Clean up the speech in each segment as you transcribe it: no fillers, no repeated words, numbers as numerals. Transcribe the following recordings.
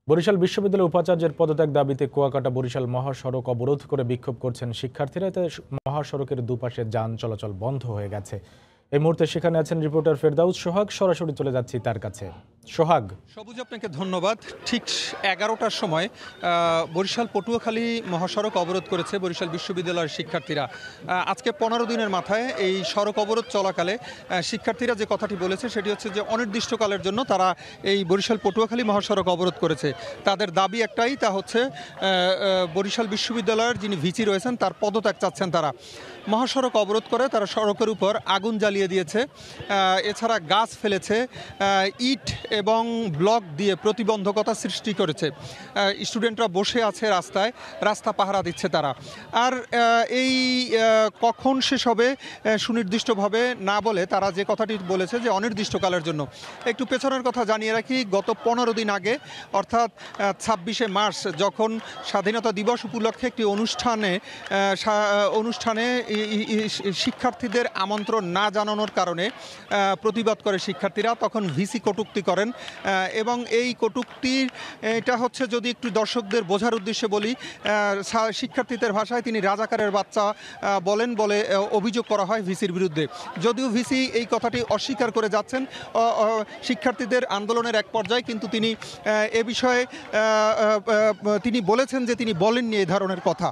বরিশাল বিশ্ববিদ্যালয়ের উপাচার্যের পদত্যাগ দাবিতে কুয়াকাটা বরিশাল মহাসড়ক অবরোধ করে বিক্ষোভ করছেন শিক্ষার্থীরা। এতে মহাসড়কের দুপাশে যান চলাচল বন্ধ হয়ে গেছে। এই মুহূর্তে সেখানে আছেন রিপোর্টার ফেরদাউস সোহাগ। সরাসরি চলে যাচ্ছি তার কাছে। সোহাগ। সবুজ, আপনাকে ধন্যবাদ। ঠিক 11টার সময় বরিশাল পটুয়াখালী মহাসড়ক অবরোধ করেছে বরিশাল বিশ্ববিদ্যালয়ের শিক্ষার্থীরা। আজকে 15 দিনের মাথায় এই সড়ক অবরোধ চলাকালে শিক্ষার্থীরা যে কথাটি বলেছে সেটি হচ্ছে যে অনির্দিষ্টকালের জন্য তারা এই বরিশাল পটুয়াখালী মহাসড়ক অবরোধ করেছে। তাদের দাবি একটাই, তা হচ্ছে বরিশাল বিশ্ববিদ্যালয়ের যিনি ভিসি রয়েছেন তার পদত্যাগ চাচ্ছেন তারা। মহাসড়ক অবরোধ করে তারা সড়কের উপর আগুন জ্বালিয়ে দিয়েছে, এছাড়া গাছ ফেলেছে, ইট এবং ব্লক দিয়ে প্রতিবন্ধকতা সৃষ্টি করেছে। স্টুডেন্টরা বসে আছে রাস্তায়, রাস্তা পাহারা দিচ্ছে তারা। আর এই কখন শেষ হবে সুনির্দিষ্টভাবে না বলে তারা যে কথাটি বলেছে যে অনির্দিষ্টকালের জন্য। একটু পেছনের কথা জানিয়ে রাখি, গত 15 দিন আগে অর্থাৎ 26শে মার্চ যখন স্বাধীনতা দিবস উপলক্ষে একটি অনুষ্ঠানে শিক্ষার্থীদের আমন্ত্রণ না জানানোর কারণে প্রতিবাদ করে শিক্ষার্থীরা, তখন ভিসি কটূক্তি করেন এবং এই কটূক্তির এটা হচ্ছে, যদি একটু দর্শকদের বোঝার উদ্দেশ্যে বলি, শিক্ষার্থীদের ভাষায় তিনি রাজাকারের বাচ্চা বলে অভিযোগ করা হয় ভিসির বিরুদ্ধে। যদিও ভিসি এই কথাটি অস্বীকার করে যাচ্ছেন শিক্ষার্থীদের আন্দোলনের এক পর্যায়ে, কিন্তু তিনি এ বিষয়ে তিনি বলেছেন যে তিনি বলেননি এই ধরনের কথা।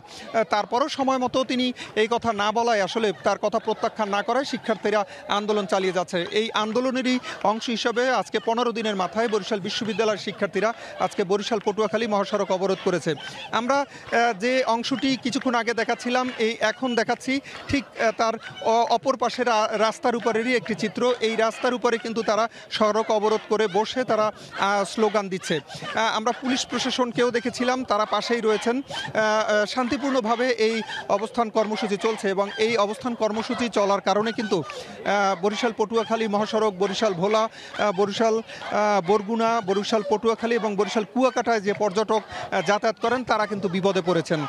তারপরও সময় মতো তিনি এই কথা না বলায়, আসলে তার কথা প্রত্যাখ্যান না করায় শিক্ষার্থীরা আন্দোলন চালিয়ে যাচ্ছে। এই আন্দোলনেরই অংশ হিসাবে আজকে 15 দিনের মাথায় বরিশাল বিশ্ববিদ্যালয়ের শিক্ষার্থীরা আজকে বরিশাল পটুয়াখালী মহাসড়ক অবরোধ করেছে। আমরা যে অংশটি কিছুক্ষণ আগে দেখাচ্ছিলাম, এখন দেখাচ্ছি ঠিক তার অপর পাশে রাস্তার উপরেরই একটি চিত্র। এই রাস্তার উপরে কিন্তু তারা সড়ক অবরোধ করে বসে তারা স্লোগান দিচ্ছে। আমরা পুলিশ প্রশাসনকেও দেখেছিলাম, তারা পাশেই রয়েছেন। শান্তিপূর্ণভাবে এই অবস্থান কর্মসূচি চলছে এবং এই অবস্থান কর্মসূচি চলার কারণে কিন্তু বরিশাল পটুয়াখালী মহাসড়ক, বরিশাল ভোলা, বরিশাল বরগুনা, বরিশাল পটুয়াখালী এবং বরিশাল কুয়াকাটায় যে পর্যটক যাতায়াত করেন তারা কিন্তু বিপদে পড়েছেন।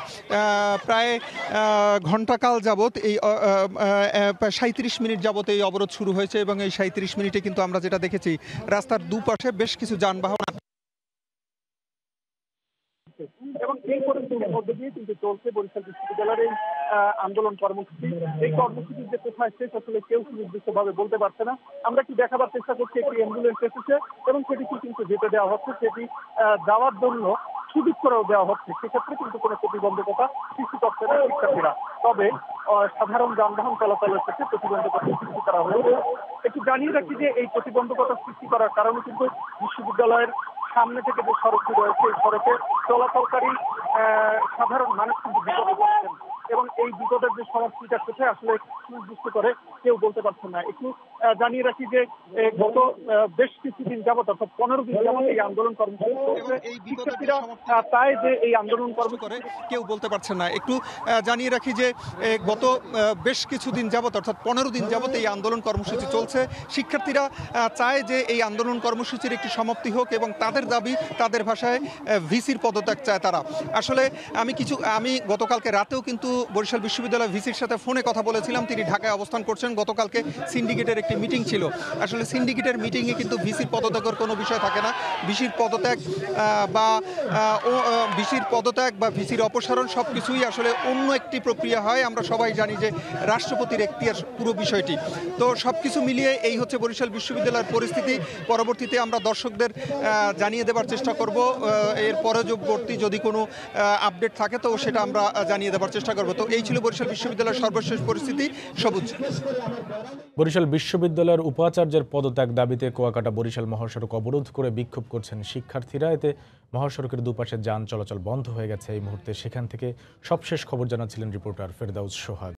প্রায় ঘণ্টাকাল যাবৎ এই 37 মিনিট যাবৎ এই অবরোধ শুরু হয়েছে এবং এই 37 মিনিটে কিন্তু আমরা যেটা দেখেছি, রাস্তার দুপাশে বেশ কিছু যানবাহন এবং এই পরিস্থিতির মধ্যে দিয়ে কিন্তু চলছে বরিশাল বিশ্ববিদ্যালয়ের আন্দোলন কর্মসূচি। এই কর্মসূচির যে কোথায় শেষ আসলে কেউ সুনির্দিষ্টভাবে বলতে পারছে না। আমরা কি দেখাবার চেষ্টা করছি, একটি অ্যাম্বুলেন্স এসেছে এবং সেটিকে কিন্তু যেতে দেওয়া হচ্ছে, সেটি যাওয়ার জন্য সুযোগ করেও দেওয়া হচ্ছে। সেক্ষেত্রে কিন্তু কোনো প্রতিবন্ধকতা সৃষ্টি করছে না শিক্ষার্থীরা, তবে সাধারণ যানবাহন চলাচলের ক্ষেত্রে প্রতিবন্ধকতা সৃষ্টি করা হয়েছে। একটু জানিয়ে রাখি যে এই প্রতিবন্ধকতা সৃষ্টি করার কারণে কিন্তু বিশ্ববিদ্যালয়ের সামনে থেকে যে সড়কটি রয়েছে, এই সড়কে চলাচলকারী সাধারণ মানুষ কিন্তু বিপদে পড়ছেন এবং এই বিপদের যে সমাপ্তিটা কোথায় আসলে নির্দিষ্ট করে কেউ বলতে পারছেন না। একটু জানিয়ে রাখি যে গত বেশ কিছুদিন যাবত, অর্থাৎ 15 দিন যাবত এই আন্দোলন কর্মসূচি চলছে। শিক্ষার্থীরা চায় যে এই আন্দোলন কর্মসূচি কেউ বলতে পারছেন না। একটু জানিয়ে রাখি যে গত বেশ কিছুদিন যাবত, অর্থাৎ 15 দিন যাবত এই আন্দোলন কর্মসূচি চলছে। শিক্ষার্থীরা চায় যে এই আন্দোলন কর্মসূচির একটি সমাপ্তি হোক এবং তাদের দাবি, তাদের ভাষায় ভিসির পদত্যাগ চায় তারা। আসলে আমি গতকালকে রাতেও কিন্তু বরিশাল বিশ্ববিদ্যালয় ভিসির সাথে ফোনে কথা বলেছিলাম। তিনি ঢাকায় অবস্থান করছেন। গতকালকে সিন্ডিকেটের একটি মিটিং ছিল। আসলে সিন্ডিকেটের মিটিংয়ে কিন্তু ভিসির পদত্যাগের কোনো বিষয় থাকে না। ভিসির পদত্যাগ বা ভিসির অপসারণ সব কিছুই আসলে অন্য একটি প্রক্রিয়া হয়। আমরা সবাই জানি যে রাষ্ট্রপতির এখতিয়ার পুরো বিষয়টি। তো সব কিছু মিলিয়ে এই হচ্ছে বরিশাল বিশ্ববিদ্যালয়ের পরিস্থিতি। পরবর্তীতে আমরা দর্শকদের জানিয়ে দেওয়ার চেষ্টা করব। এর পরবর্তী যদি কোনো আপডেট থাকে তো সেটা আমরা জানিয়ে দেওয়ার চেষ্টা করব। তো এই ছিল বরিশাল বিশ্ববিদ্যালয়ের সর্বশেষ পরিস্থিতি। সবুজ। বরিশাল বিশ্ববিদ্যালয়ের উপাচার্যের পদত্যাগ দাবিতে কুয়াকাটা বরিশাল মহাসড়ক অবরোধ করে বিক্ষোভ করছেন শিক্ষার্থীরা। এতে মহাসড়কের দুপাশে যান চলাচল বন্ধ হয়ে গেছে। এই মুহূর্তে সেখান থেকে সবশেষ খবর জানাচ্ছিলেন রিপোর্টার ফেরদাউস সোহাগ।